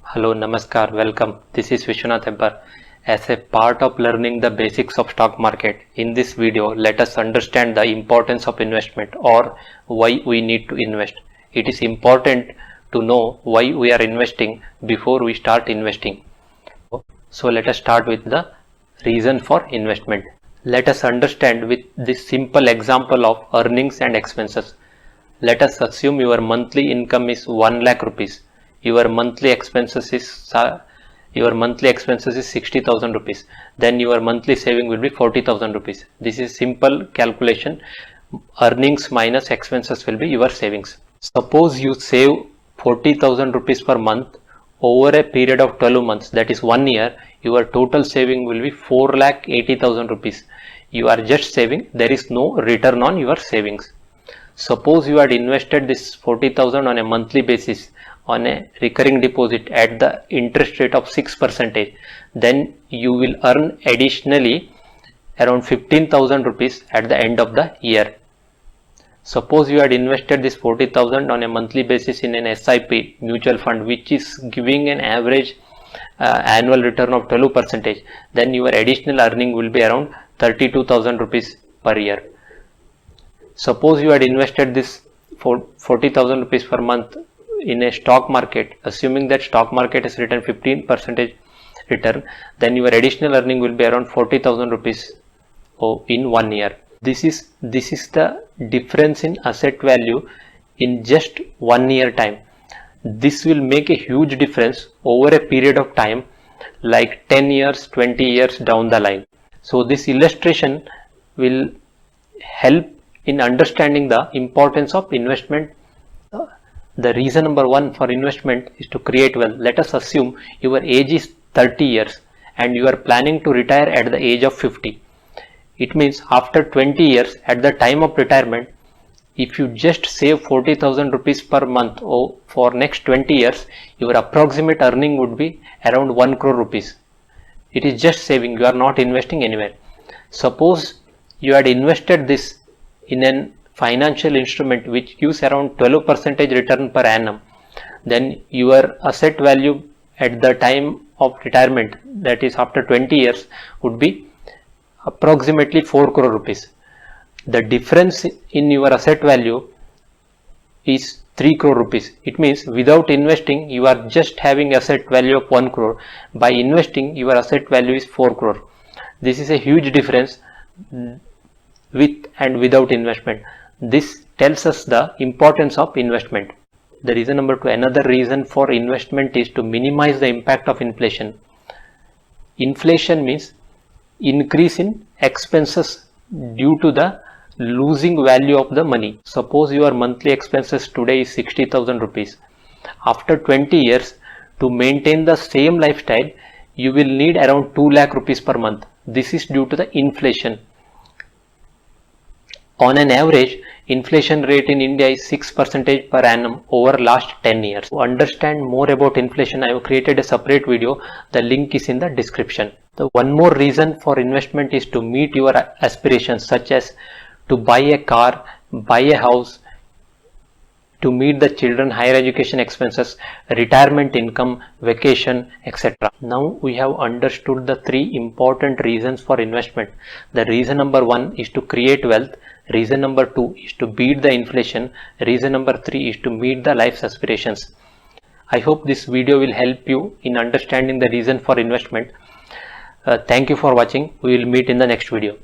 Hello, Namaskar, welcome. This is Vishwanath Hebbar. As a part of learning the basics of stock market, in this video, let us understand the importance of investment or why we need to invest. It is important to know why we are investing before we start investing. So let us start with the reason for investment. Let us understand with this simple example of earnings and expenses. Let us assume your monthly income is 1 lakh rupees. Your monthly expenses is 60,000 rupees. Then your monthly saving will be 40,000 rupees. This is simple calculation. Earnings minus expenses will be your savings. Suppose you save 40,000 rupees per month over a period of 12 months, that is 1 year. Your total saving will be 4,80,000 rupees. You are just saving, there is no return on your savings. Suppose you had invested this 40,000 on a monthly basis on a recurring deposit at the interest rate of 6%, then you will earn additionally around 15,000 rupees at the end of the year. Suppose you had invested this 40,000 on a monthly basis in an SIP mutual fund which is giving an average annual return of 12%, then your additional earning will be around 32,000 rupees per year. Suppose you had invested this 40,000 rupees per month in a stock market, assuming that stock market has returned 15% return, then your additional earning will be around 40,000 rupees in 1 year. This is the difference in asset value in just 1 year time. This will make a huge difference over a period of time like 10 years, 20 years down the line. So this illustration will help in understanding the importance of investment. The reason number 1 for investment is to create wealth. Let us assume your age is 30 years and you are planning to retire at the age of 50. It means after 20 years at the time of retirement, if you just save 40,000 rupees per month for next 20 years, your approximate earning would be around 1 crore rupees. It is just saving, you are not investing anywhere. Suppose you had invested this in an financial instrument which gives around 12% return per annum, then your asset value at the time of retirement, that is after 20 years, would be approximately 4 crore rupees. The difference in your asset value is 3 crore rupees. It means without investing you are just having asset value of 1 crore. By investing your asset value is 4 crore. This is a huge difference with and without investment. This tells us the importance of investment. The reason number 2, another reason for investment is to minimize the impact of inflation. Inflation means increase in expenses due to the losing value of the money. Suppose your monthly expenses today is 60,000 rupees. After 20 years, to maintain the same lifestyle, you will need around 2 lakh rupees per month. This is due to the inflation. On an average, inflation rate in India is 6% per annum over last 10 years. To understand more about inflation, I have created a separate video. The link is in the description. The one more reason for investment is to meet your aspirations, such as to buy a car, buy a house, to meet the children higher education expenses, retirement income, vacation, etc. Now we have understood the 3 important reasons for investment. The reason number 1 is to create wealth. Reason number 2 is to beat the inflation. Reason number 3 is to meet the life's aspirations. I hope this video will help you in understanding the reason for investment. Thank you for watching. We will meet in the next video.